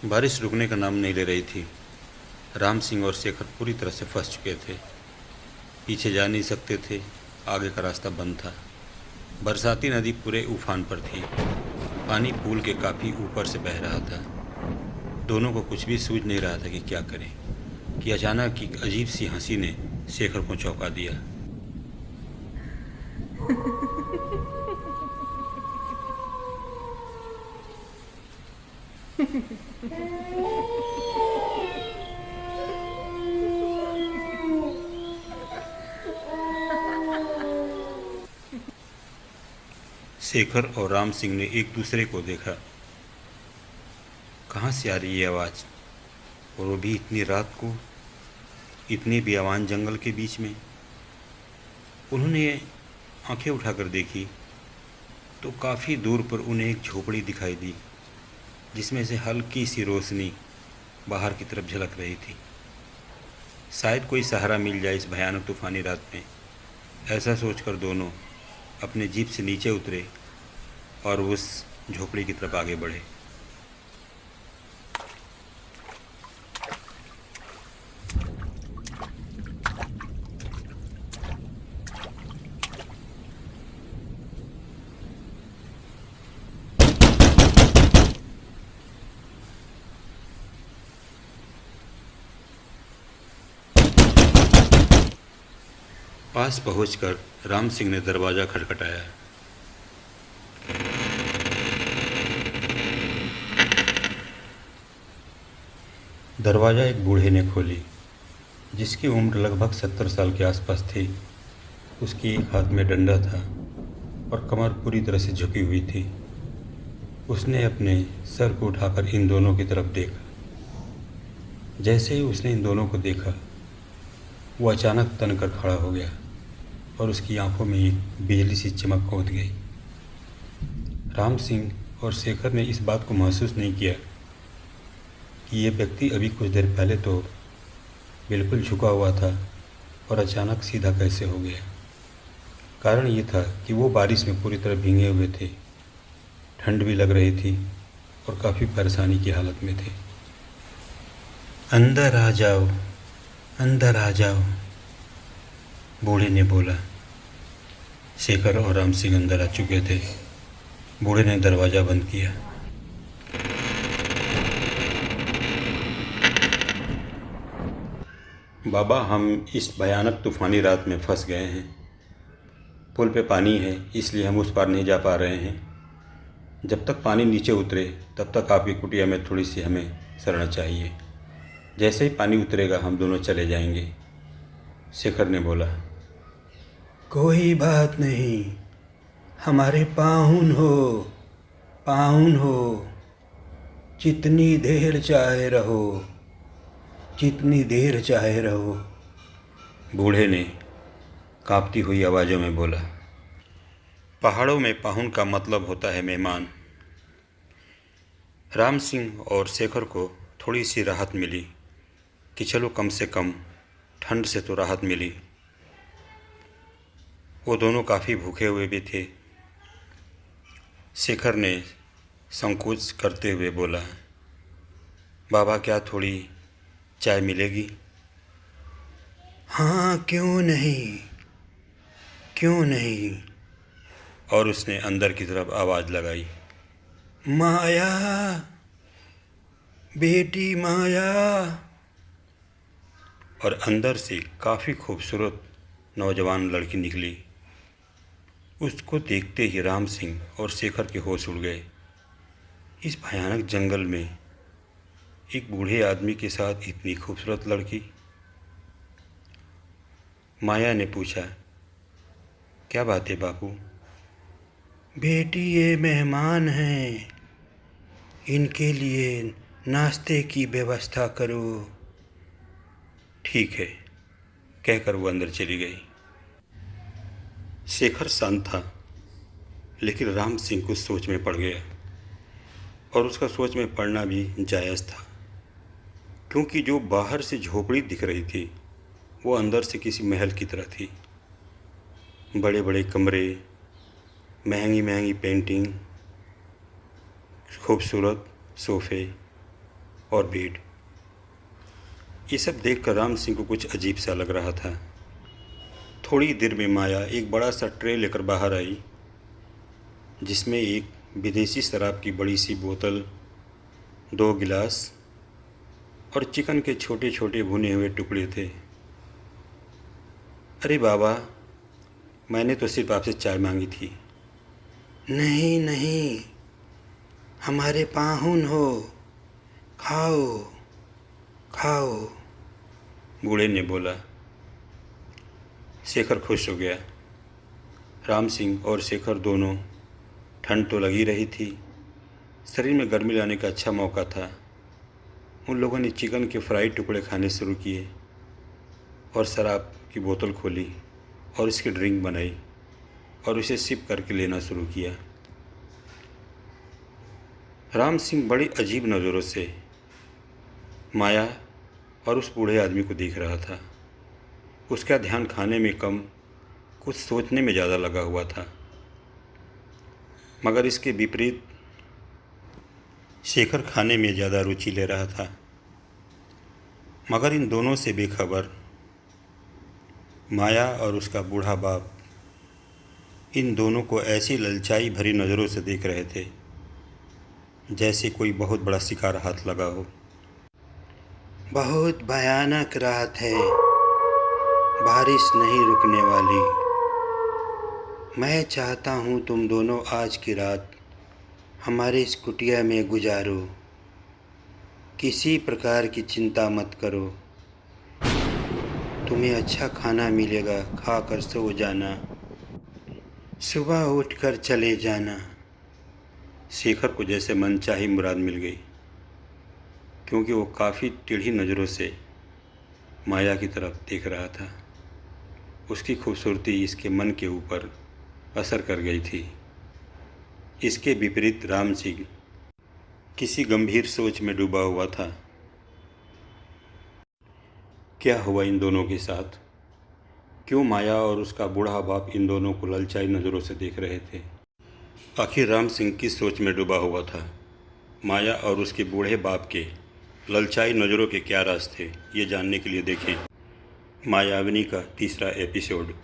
बारिश रुकने का नाम नहीं ले रही थी। राम सिंह और शेखर पूरी तरह से फंस चुके थे। पीछे जा नहीं सकते थे, आगे का रास्ता बंद था। बरसाती नदी पूरे उफान पर थी। पानी पुल के काफ़ी ऊपर से बह रहा था। दोनों को कुछ भी सूझ नहीं रहा था कि क्या करें कि अचानक एक अजीब सी हंसी ने शेखर को चौंका दिया। शेखर और राम सिंह ने एक दूसरे को देखा। कहाँ से आ रही है आवाज़, और वो भी इतनी रात को, इतने बेअवान जंगल के बीच में। उन्होंने आंखें उठाकर देखी तो काफ़ी दूर पर उन्हें एक झोपड़ी दिखाई दी, जिसमें से हल्की सी रोशनी बाहर की तरफ झलक रही थी। शायद कोई सहारा मिल जाए इस भयानक तूफानी रात में, ऐसा सोचकर दोनों अपने जीप से नीचे उतरे और उस झोपड़ी की तरफ आगे बढ़े। पास पहुंचकर राम सिंह ने दरवाज़ा खटखटाया। दरवाज़ा एक बूढ़े ने खोली, जिसकी उम्र लगभग 70 साल के आसपास थी। उसकी एक हाथ में डंडा था और कमर पूरी तरह से झुकी हुई थी। उसने अपने सर को उठाकर इन दोनों की तरफ देखा। जैसे ही उसने इन दोनों को देखा, वो अचानक तनकर खड़ा हो गया और उसकी आंखों में एक बिजली सी चमक कूद गई। राम सिंह और शेखर ने इस बात को महसूस नहीं किया कि ये व्यक्ति अभी कुछ देर पहले तो बिल्कुल झुका हुआ था और अचानक सीधा कैसे हो गया। कारण ये था कि वो बारिश में पूरी तरह भीगे हुए थे, ठंड भी लग रही थी और काफ़ी परेशानी की हालत में थे। अंदर आ जाओ, अंदर आ जाओ, बूढ़े ने बोला। शेखर और राम सिंह अंदर आ चुके थे। बूढ़े ने दरवाज़ा बंद किया। बाबा, हम इस भयानक तूफ़ानी रात में फंस गए हैं। पुल पे पानी है, इसलिए हम उस पार नहीं जा पा रहे हैं। जब तक पानी नीचे उतरे तब तक आपकी कुटिया में थोड़ी सी हमें शरण चाहिए। जैसे ही पानी उतरेगा हम दोनों चले जाएंगे, शेखर ने बोला। कोई बात नहीं, हमारे पाहुन हो, पाहुन हो। जितनी देर चाहे रहो, जितनी देर चाहे रहो, बूढ़े ने कांपती हुई आवाज़ों में बोला। पहाड़ों में पाहुन का मतलब होता है मेहमान। राम सिंह और शेखर को थोड़ी सी राहत मिली कि चलो कम से कम ठंड से तो राहत मिली। वो दोनों काफ़ी भूखे हुए भी थे। शेखर ने संकोच करते हुए बोला, बाबा क्या थोड़ी चाय मिलेगी? हाँ, क्यों नहीं, क्यों नहीं। और उसने अंदर की तरफ आवाज़ लगाई, माया, बेटी माया। और अंदर से काफ़ी खूबसूरत नौजवान लड़की निकली। उसको देखते ही राम सिंह और शेखर के होश उड़ गए। इस भयानक जंगल में एक बूढ़े आदमी के साथ इतनी खूबसूरत लड़की। माया ने पूछा, क्या बात है बापू? बेटी, ये मेहमान हैं, इनके लिए नाश्ते की व्यवस्था करो। ठीक है, कहकर वो अंदर चली गई। शेखर शांत था, लेकिन राम सिंह कुछ सोच में पड़ गया, और उसका सोच में पड़ना भी जायज़ था, क्योंकि जो बाहर से झोपड़ी दिख रही थी वो अंदर से किसी महल की तरह थी। बड़े बड़े कमरे, महंगी महंगी पेंटिंग, खूबसूरत सोफ़े, और बेड। ये सब देखकर राम सिंह को कुछ अजीब सा लग रहा था। थोड़ी देर में माया एक बड़ा सा ट्रे लेकर बाहर आई, जिसमें एक विदेशी शराब की बड़ी सी बोतल, 2 गिलास और चिकन के छोटे छोटे भुने हुए टुकड़े थे। अरे बाबा, मैंने तो सिर्फ आपसे चाय मांगी थी। नहीं नहीं, हमारे पाहुन हो, खाओ खाओ। बूढ़े ने बोला। शेखर खुश हो गया। राम सिंह और शेखर दोनों, ठंड तो लगी रही थी, शरीर में गर्मी लाने का अच्छा मौका था। उन लोगों ने चिकन के फ्राई टुकड़े खाने शुरू किए और शराब की बोतल खोली और उसकी ड्रिंक बनाई और उसे सिप करके लेना शुरू किया। राम सिंह बड़ी अजीब नज़रों से माया और उस बूढ़े आदमी को देख रहा था। उसका ध्यान खाने में कम, कुछ सोचने में ज़्यादा लगा हुआ था। मगर इसके विपरीत शेखर खाने में ज़्यादा रुचि ले रहा था। मगर इन दोनों से बेखबर माया और उसका बूढ़ा बाप इन दोनों को ऐसी ललचाई भरी नज़रों से देख रहे थे जैसे कोई बहुत बड़ा शिकार हाथ लगा हो। बहुत भयानक रात है, बारिश नहीं रुकने वाली। मैं चाहता हूँ तुम दोनों आज की रात हमारे इस कुटिया में गुजारो। किसी प्रकार की चिंता मत करो, तुम्हें अच्छा खाना मिलेगा, खाकर सो जाना, सुबह उठकर चले जाना। शेखर को जैसे मनचाही मुराद मिल गई, क्योंकि वो काफ़ी टेढ़ी नज़रों से माया की तरफ देख रहा था। उसकी खूबसूरती इसके मन के ऊपर असर कर गई थी। इसके विपरीत राम सिंह किसी गंभीर सोच में डूबा हुआ था। क्या हुआ इन दोनों के साथ? क्यों माया और उसका बूढ़ा बाप इन दोनों को ललचाई नज़रों से देख रहे थे? आखिर राम सिंह किस सोच में डूबा हुआ था? माया और उसके बूढ़े बाप के ललचाई नज़रों के क्या राज थे? ये जानने के लिए देखें मायाविनी का तीसरा एपिसोड।